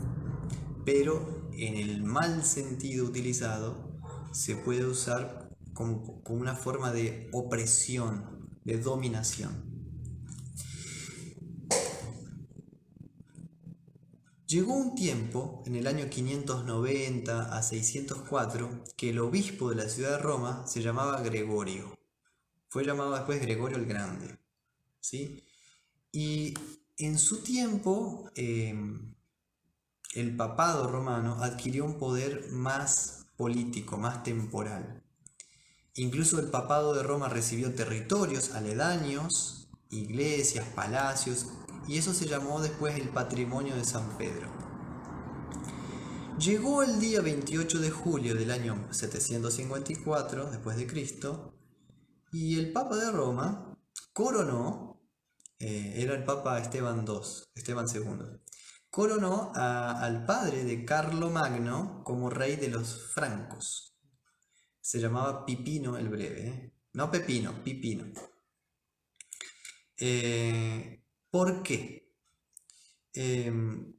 Pero en el mal sentido utilizado se puede usar como una forma de opresión, de dominación. Llegó un tiempo, en el año 590 a 604, que el obispo de la ciudad de Roma se llamaba Gregorio. Fue llamado después Gregorio el Grande, ¿sí? Y en su tiempo, el papado romano adquirió un poder más político, más temporal. Incluso el papado de Roma recibió territorios aledaños, iglesias, palacios, y eso se llamó después el patrimonio de San Pedro. Llegó el día 28 de julio del año 754 después de Cristo, y el Papa de Roma coronó, era el Papa Esteban II, coronó al padre de Carlomagno como rey de los francos. Se llamaba Pipino el Breve, no Pepino, Pipino. ¿Por qué? El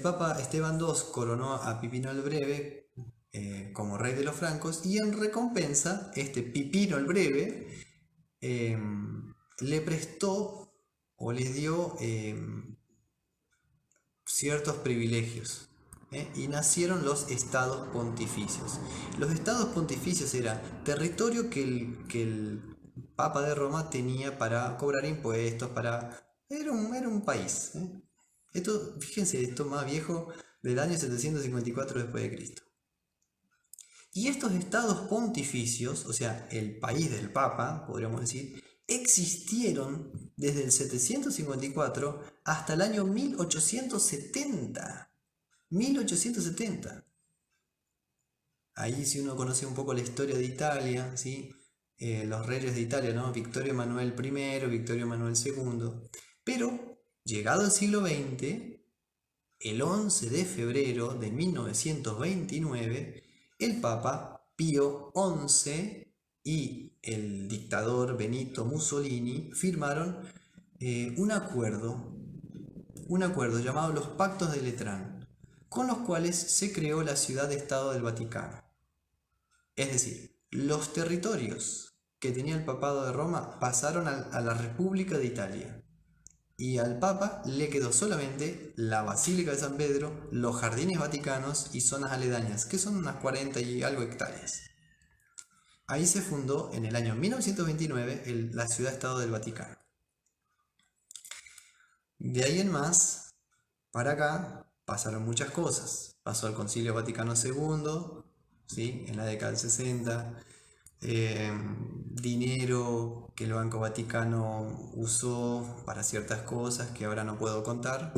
Papa Esteban II coronó a Pipino el Breve como rey de los francos, y en recompensa, este Pipino el Breve le prestó o le dio ciertos privilegios. Y nacieron los estados pontificios. Los estados pontificios era territorio que el Papa de Roma tenía para cobrar impuestos, era un país. Esto, fíjense, esto más viejo del año 754 después de Cristo. Y estos estados pontificios, o sea, el país del Papa, podríamos decir, existieron desde el 754 hasta el año 1870. 1870. Ahí, si uno conoce un poco la historia de Italia, ¿sí? Los reyes de Italia, ¿no? Victorio Emanuel I, Victorio Emanuel II. Pero, llegado el siglo XX, el 11 de febrero de 1929, el Papa Pío XI y el dictador Benito Mussolini firmaron un acuerdo llamado los Pactos de Letrán, con los cuales se creó la ciudad-estado del Vaticano. Es decir, los territorios que tenía el Papado de Roma pasaron a la República de Italia, y al Papa le quedó solamente la Basílica de San Pedro, los jardines vaticanos y zonas aledañas, que son unas 40 y algo hectáreas. Ahí se fundó en el año 1929 la ciudad-estado del Vaticano. De ahí en más, para acá, pasaron muchas cosas. Pasó el Concilio Vaticano II, ¿sí? En la década del 60, dinero que el Banco Vaticano usó para ciertas cosas que ahora no puedo contar,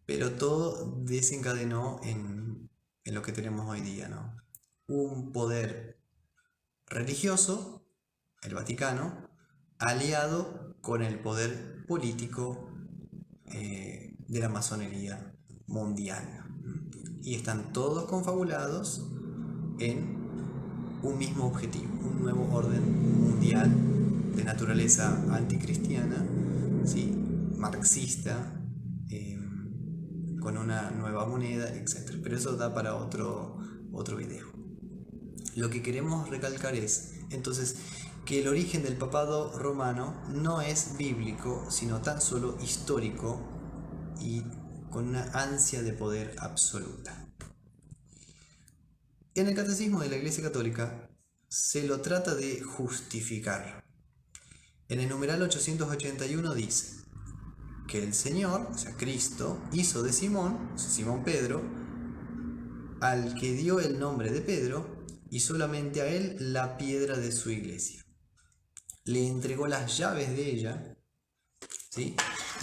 pero todo desencadenó en lo que tenemos hoy día, ¿no? Un poder religioso, el Vaticano, aliado con el poder político de la masonería mundial. Y están todos confabulados en un mismo objetivo, un nuevo orden mundial de naturaleza anticristiana, ¿sí? Marxista, con una nueva moneda, etc. Pero eso da para otro video. Lo que queremos recalcar es, entonces, que el origen del papado romano no es bíblico, sino tan solo histórico y con una ansia de poder absoluta. En el Catecismo de la Iglesia Católica se lo trata de justificar. En el numeral 881 dice que el Señor, o sea Cristo, hizo de Simón Pedro, al que dio el nombre de Pedro y solamente a él la piedra de su iglesia. Le entregó las llaves de ella, ¿sí?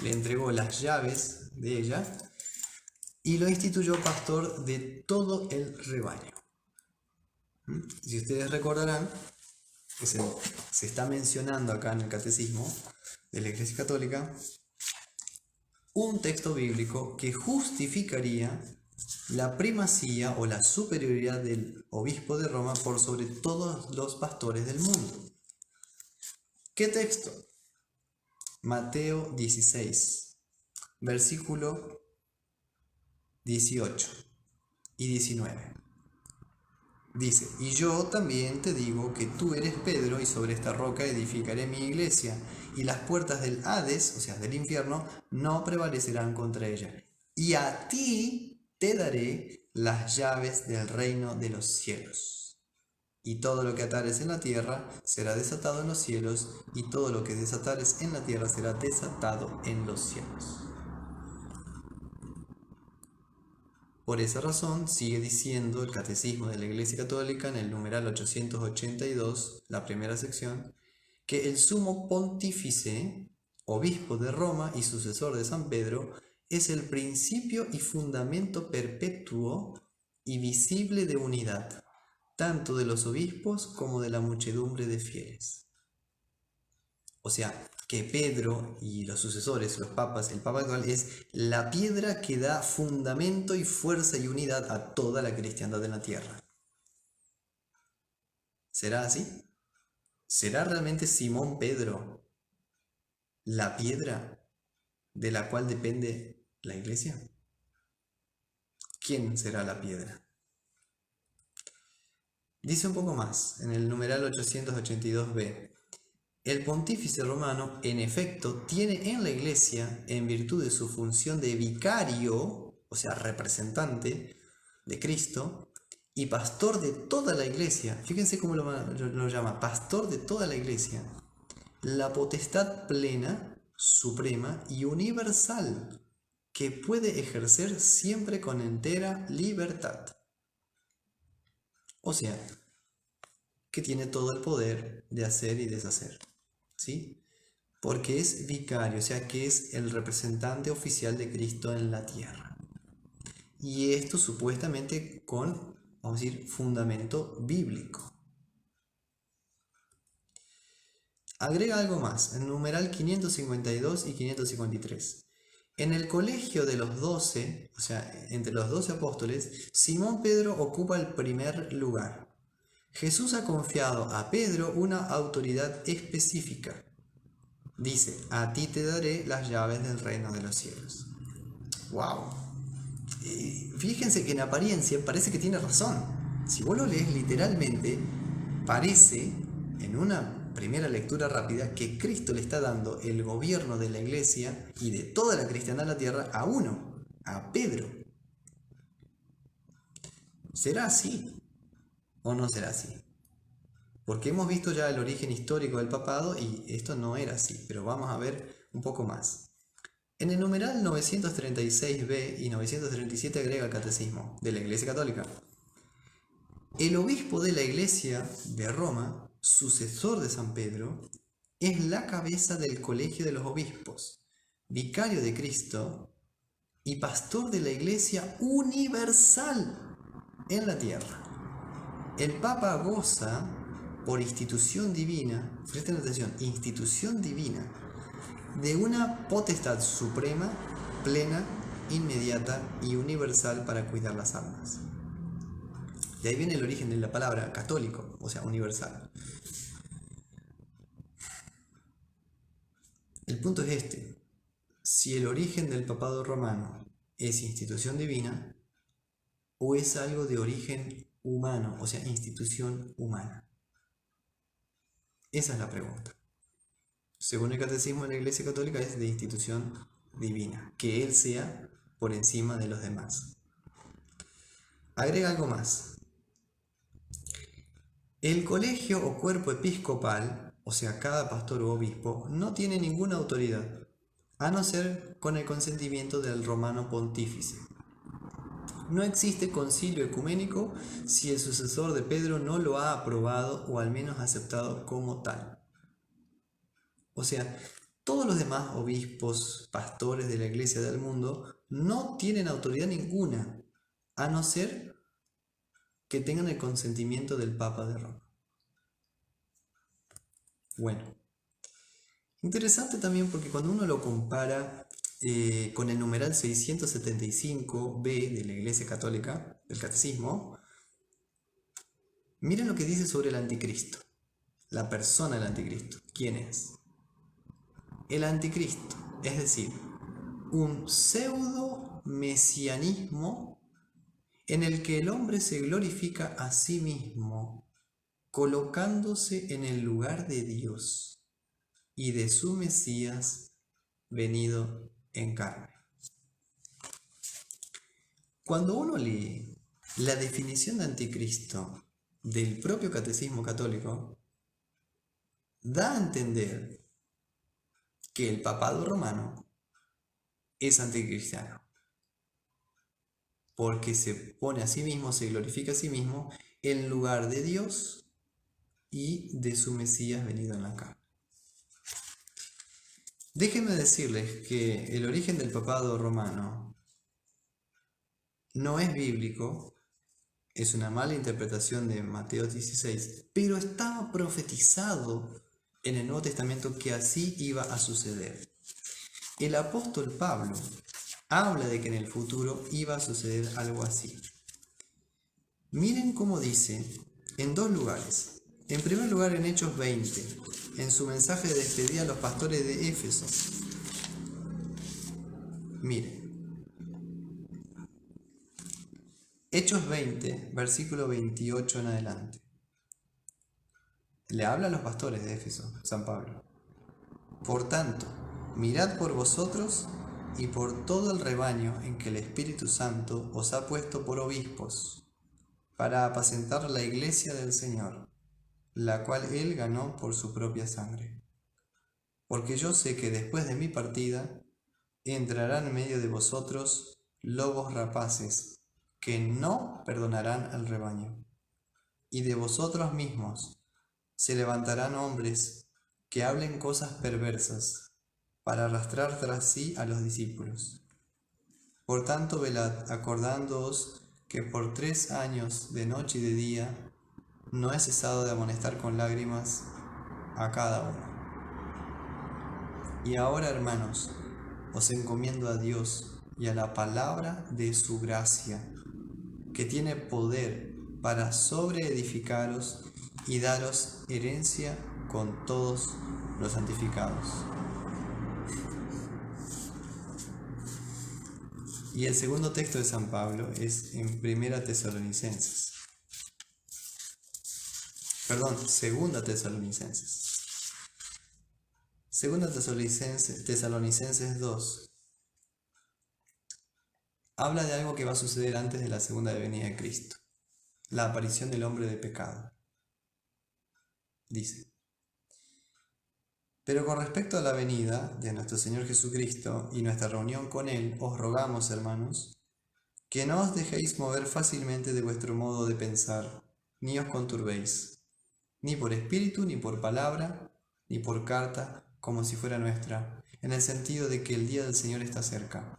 Le entregó las llaves de ella y lo instituyó pastor de todo el rebaño. Si ustedes recordarán, se está mencionando acá en el Catecismo de la Iglesia Católica un texto bíblico que justificaría la primacía o la superioridad del obispo de Roma por sobre todos los pastores del mundo. ¿Qué texto? Mateo 16, versículo 18 y 19. Dice, y yo también te digo que tú eres Pedro, y sobre esta roca edificaré mi iglesia, y las puertas del Hades, o sea, del infierno, no prevalecerán contra ella. Y a ti te daré las llaves del reino de los cielos. Y todo lo que atares en la tierra será desatado en los cielos, y todo lo que desatares en la tierra será desatado en los cielos. Por esa razón, sigue diciendo el Catecismo de la Iglesia Católica en el numeral 882, la primera sección, que el sumo pontífice, obispo de Roma y sucesor de San Pedro, es el principio y fundamento perpetuo y visible de unidad, tanto de los obispos como de la muchedumbre de fieles. O sea, que Pedro y los sucesores, los papas, el papa actual es la piedra que da fundamento y fuerza y unidad a toda la cristiandad en la tierra. ¿Será así? ¿Será realmente Simón Pedro la piedra de la cual depende la iglesia? ¿Quién será la piedra? Dice un poco más, en el numeral 882b. El pontífice romano, en efecto, tiene en la iglesia, en virtud de su función de vicario, o sea, representante de Cristo, y pastor de toda la iglesia, fíjense cómo lo llama, pastor de toda la iglesia, la potestad plena, suprema y universal, que puede ejercer siempre con entera libertad. O sea, que tiene todo el poder de hacer y deshacer, ¿sí? Porque es vicario, o sea que es el representante oficial de Cristo en la tierra. Y esto supuestamente con, vamos a decir, fundamento bíblico. Agrega algo más, en numeral 552 y 553. En el colegio de los 12, o sea, entre los 12 apóstoles, Simón Pedro ocupa el primer lugar. Jesús ha confiado a Pedro una autoridad específica. Dice, a ti te daré las llaves del reino de los cielos. ¡Wow! Fíjense que en apariencia parece que tiene razón. Si vos lo lees literalmente, parece, en una primera lectura rápida, que Cristo le está dando el gobierno de la iglesia y de toda la cristiandad en la tierra a uno, a Pedro. ¿Será así o no será así? Porque hemos visto ya el origen histórico del papado y esto no era así, pero vamos a ver un poco más. En el numeral 936b y 937 agrega el Catecismo de la Iglesia Católica. El obispo de la Iglesia de Roma, sucesor de San Pedro, es la cabeza del colegio de los obispos, vicario de Cristo y pastor de la Iglesia universal en la tierra. El Papa goza, por institución divina, presten atención, institución divina, de una potestad suprema, plena, inmediata y universal para cuidar las almas. De ahí viene el origen de la palabra católico, o sea, universal. El punto es este: si el origen del papado romano es institución divina o es algo de origen humano, o sea, institución humana. Esa es la pregunta. Según el Catecismo de la Iglesia Católica es de institución divina, que Él sea por encima de los demás. Agrega algo más. El colegio o cuerpo episcopal, o sea, cada pastor o obispo, no tiene ninguna autoridad, a no ser con el consentimiento del romano pontífice. No existe concilio ecuménico si el sucesor de Pedro no lo ha aprobado o al menos aceptado como tal. O sea, todos los demás obispos, pastores de la iglesia del mundo no tienen autoridad ninguna, a no ser que tengan el consentimiento del Papa de Roma. Bueno, interesante también porque cuando uno lo compara con el numeral 675b de la Iglesia Católica, del Catecismo, miren lo que dice sobre el anticristo, la persona del anticristo. ¿Quién es? El anticristo, es decir, un pseudo mesianismo en el que el hombre se glorifica a sí mismo, colocándose en el lugar de Dios y de su Mesías venido en carne. Cuando uno lee la definición de anticristo del propio Catecismo Católico, da a entender que el papado romano es anticristiano, porque se pone a sí mismo, se glorifica a sí mismo en lugar de Dios y de su Mesías venido en la carne. Déjenme decirles que el origen del papado romano no es bíblico, es una mala interpretación de Mateo 16, pero estaba profetizado en el Nuevo Testamento que así iba a suceder. El apóstol Pablo habla de que en el futuro iba a suceder algo así. Miren cómo dice en dos lugares. En primer lugar, en Hechos 20, en su mensaje de despedida a los pastores de Éfeso. Miren. Hechos 20, versículo 28 en adelante. Le habla a los pastores de Éfeso, San Pablo. Por tanto, mirad por vosotros y por todo el rebaño en que el Espíritu Santo os ha puesto por obispos, para apacentar la iglesia del Señor, la cual Él ganó por su propia sangre. Porque yo sé que después de mi partida entrarán en medio de vosotros lobos rapaces, que no perdonarán al rebaño. Y de vosotros mismos se levantarán hombres que hablen cosas perversas, para arrastrar tras sí a los discípulos. Por tanto, velad, acordándoos que por 3 años de noche y de día no he cesado de amonestar con lágrimas a cada uno. Y ahora, hermanos, os encomiendo a Dios y a la palabra de su gracia, que tiene poder para sobreedificaros y daros herencia con todos los santificados. Y el segundo texto de San Pablo es en Segunda Tesalonicenses. Segunda Tesalonicenses 2 habla de algo que va a suceder antes de la segunda venida de Cristo, la aparición del hombre de pecado. Dice: pero con respecto a la venida de nuestro Señor Jesucristo y nuestra reunión con Él, os rogamos, hermanos, que no os dejéis mover fácilmente de vuestro modo de pensar, ni os conturbéis, ni por espíritu, ni por palabra, ni por carta, como si fuera nuestra, en el sentido de que el día del Señor está cerca.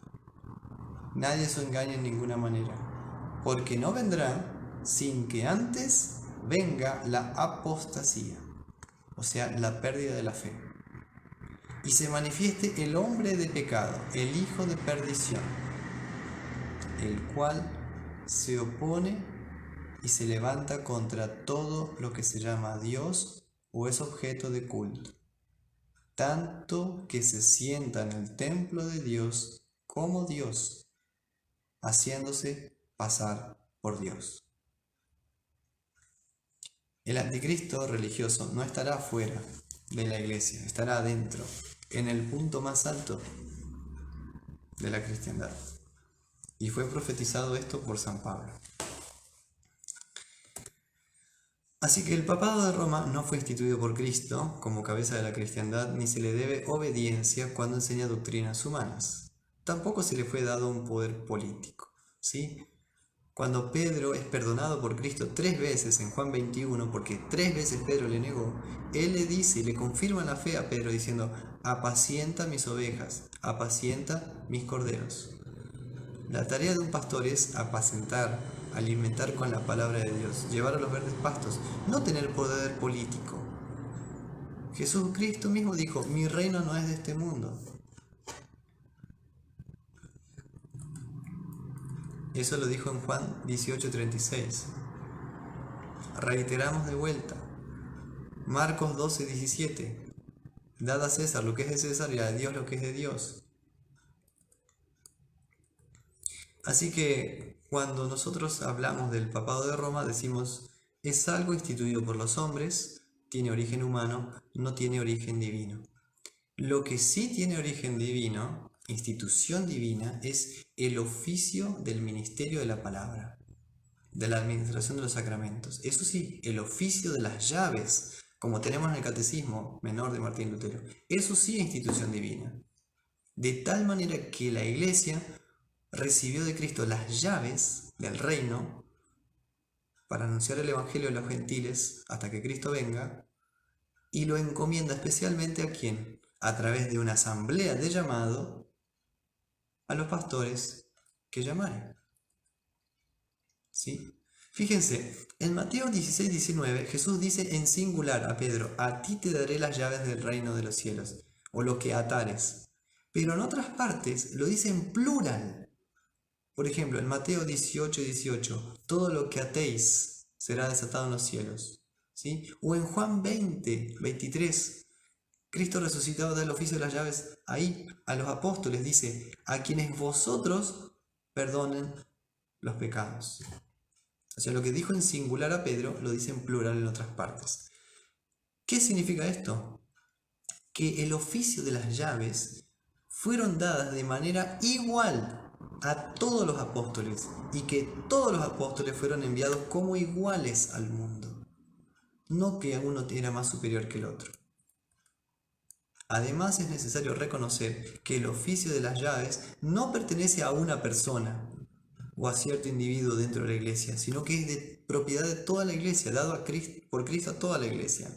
Nadie os engañe en ninguna manera, porque no vendrá sin que antes venga la apostasía, o sea, la pérdida de la fe, y se manifieste el hombre de pecado, el hijo de perdición, el cual se opone y se levanta contra todo lo que se llama Dios o es objeto de culto, tanto que se sienta en el templo de Dios como Dios, haciéndose pasar por Dios. El anticristo religioso no estará fuera de la iglesia, estará adentro, en el punto más alto de la cristiandad. Y fue profetizado esto por San Pablo. Así que el papado de Roma no fue instituido por Cristo como cabeza de la cristiandad, ni se le debe obediencia cuando enseña doctrinas humanas. Tampoco se le fue dado un poder político, ¿sí? cuando Pedro es perdonado por Cristo 3 veces en Juan 21, porque 3 veces Pedro le negó, él le dice y le confirma la fe a Pedro diciendo, apacienta mis ovejas, apacienta mis corderos. La tarea de un pastor es apacentar, alimentar con la palabra de Dios, llevar a los verdes pastos, no tener poder político. Jesucristo mismo dijo, mi reino no es de este mundo. Eso lo dijo en Juan 18:36. Reiteramos de vuelta. Marcos 12:17. Dad a César lo que es de César y a Dios lo que es de Dios. Así que cuando nosotros hablamos del papado de Roma, decimos, es algo instituido por los hombres, tiene origen humano, no tiene origen divino. Lo que sí tiene origen divino, institución divina, es el oficio del ministerio de la palabra, de la administración de los sacramentos. Eso sí, el oficio de las llaves, como tenemos en el Catecismo Menor de Martín Lutero, eso sí es institución divina. De tal manera que la Iglesia recibió de Cristo las llaves del reino para anunciar el Evangelio a los gentiles hasta que Cristo venga, y lo encomienda especialmente a ¿quién? A través de una asamblea de llamado a los pastores que llamaren. ¿Sí? Fíjense, en Mateo 16:19 Jesús dice en singular a Pedro, a ti te daré las llaves del reino de los cielos, o lo que atares. Pero en otras partes lo dice en plural. Por ejemplo, en Mateo 18:18, todo lo que atéis será desatado en los cielos. ¿Sí? O en Juan 20:23, Cristo resucitado da el oficio de las llaves ahí a los apóstoles, dice, a quienes vosotros perdonen los pecados. O sea, lo que dijo en singular a Pedro, lo dice en plural en otras partes. ¿Qué significa esto? Que el oficio de las llaves fueron dadas de manera igual a todos los apóstoles y que todos los apóstoles fueron enviados como iguales al mundo, no que uno era más superior que el otro. Además es necesario reconocer que el oficio de las llaves no pertenece a una persona o a cierto individuo dentro de la iglesia, sino que es de propiedad de toda la iglesia, dado por Cristo a toda la iglesia.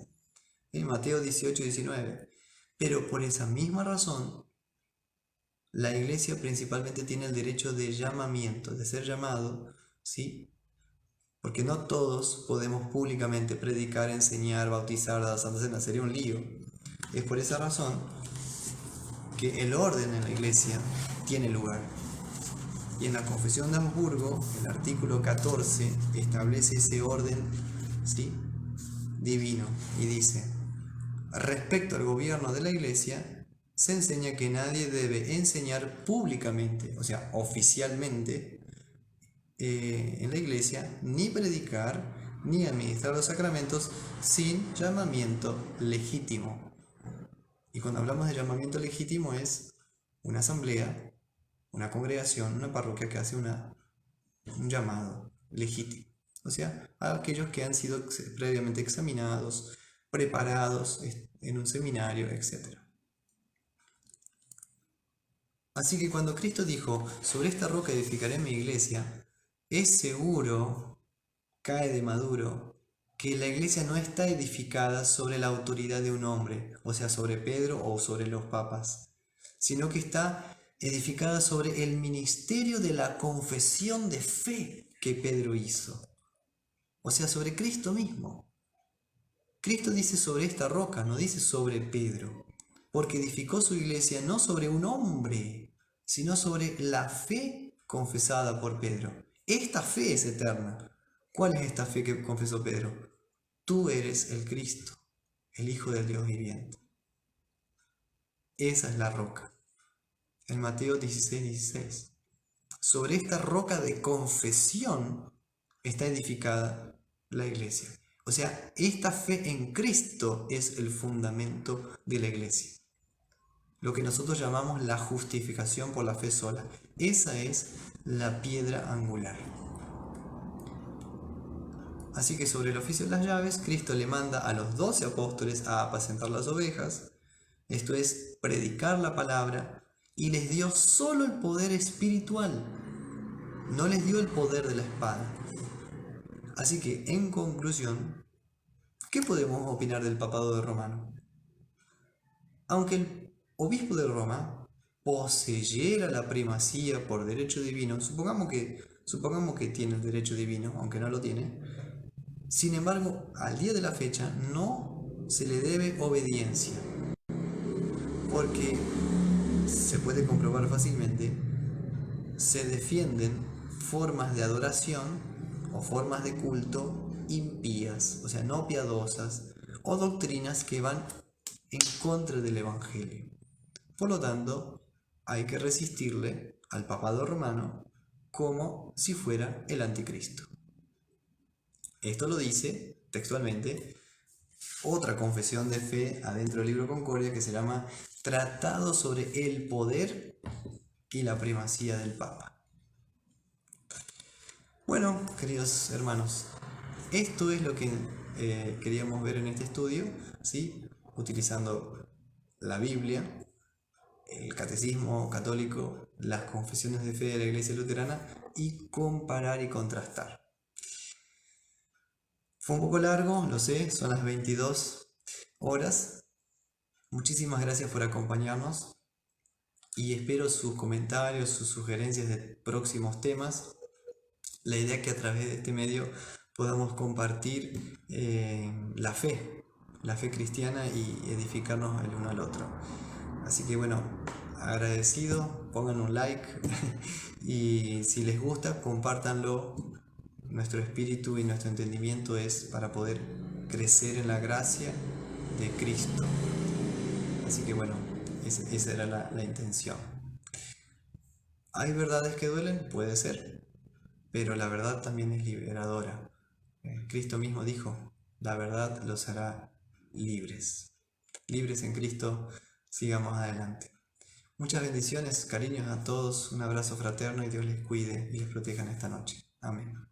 En Mateo 18:19. Pero por esa misma razón, la iglesia principalmente tiene el derecho de llamamiento, de ser llamado, ¿sí? Porque no todos podemos públicamente predicar, enseñar, bautizar, dar la Santa Cena, sería un lío. Es por esa razón que el orden en la iglesia tiene lugar. Y en la Confesión de Hamburgo, el artículo 14 establece ese orden, ¿sí?, divino, y dice, respecto al gobierno de la iglesia, se enseña que nadie debe enseñar públicamente, o sea, oficialmente, en la iglesia, ni predicar, ni administrar los sacramentos sin llamamiento legítimo. Y cuando hablamos de llamamiento legítimo es una asamblea, una congregación, una parroquia que hace un llamado legítimo. O sea, a aquellos que han sido previamente examinados, preparados en un seminario, etc. Así que cuando Cristo dijo, sobre esta roca edificaré mi iglesia, es seguro, cae de maduro, que la iglesia no está edificada sobre la autoridad de un hombre, o sea, sobre Pedro o sobre los papas, sino que está edificada sobre el ministerio de la confesión de fe que Pedro hizo, o sea, sobre Cristo mismo. Cristo dice sobre esta roca, no dice sobre Pedro, porque edificó su iglesia no sobre un hombre, sino sobre la fe confesada por Pedro. Esta fe es eterna. ¿Cuál es esta fe que confesó Pedro? Tú eres el Cristo, el Hijo del Dios viviente. Esa es la roca. En Mateo 16:16. Sobre esta roca de confesión está edificada la iglesia. O sea, esta fe en Cristo es el fundamento de la iglesia. Lo que nosotros llamamos la justificación por la fe sola. Esa es la piedra angular. Así que sobre el oficio de las llaves, Cristo le manda a los 12 apóstoles a apacentar las ovejas, esto es, predicar la palabra, y les dio solo el poder espiritual. no les dio el poder de la espada. Así que, en conclusión, ¿qué podemos opinar del papado de Romano? Aunque el obispo de Roma poseyera la primacía por derecho divino, supongamos que tiene el derecho divino, aunque no lo tiene, sin embargo, al día de la fecha no se le debe obediencia, porque se puede comprobar fácilmente, se defienden formas de adoración o formas de culto impías, o sea, no piadosas, o doctrinas que van en contra del Evangelio. Por lo tanto, hay que resistirle al papado romano como si fuera el anticristo. Esto lo dice textualmente otra confesión de fe adentro del libro Concordia que se llama Tratado sobre el poder y la primacía del Papa. Bueno, queridos hermanos, esto es lo que queríamos ver en este estudio, ¿sí? Utilizando la Biblia, el catecismo católico, las confesiones de fe de la Iglesia Luterana y comparar y contrastar. Fue un poco largo, lo sé, son las 22 horas. Muchísimas gracias por acompañarnos y espero sus comentarios, sus sugerencias de próximos temas. La idea es que a través de este medio podamos compartir la fe cristiana y edificarnos el uno al otro. Así que bueno, agradecido, pongan un like y si les gusta, compártanlo. Nuestro espíritu y nuestro entendimiento es para poder crecer en la gracia de Cristo. Así que bueno, esa era la intención. ¿Hay verdades que duelen? Puede ser, pero la verdad también es liberadora. Cristo mismo dijo, la verdad los hará libres. Libres en Cristo, sigamos adelante. Muchas bendiciones, cariños a todos, un abrazo fraterno y Dios les cuide y les proteja en esta noche. Amén.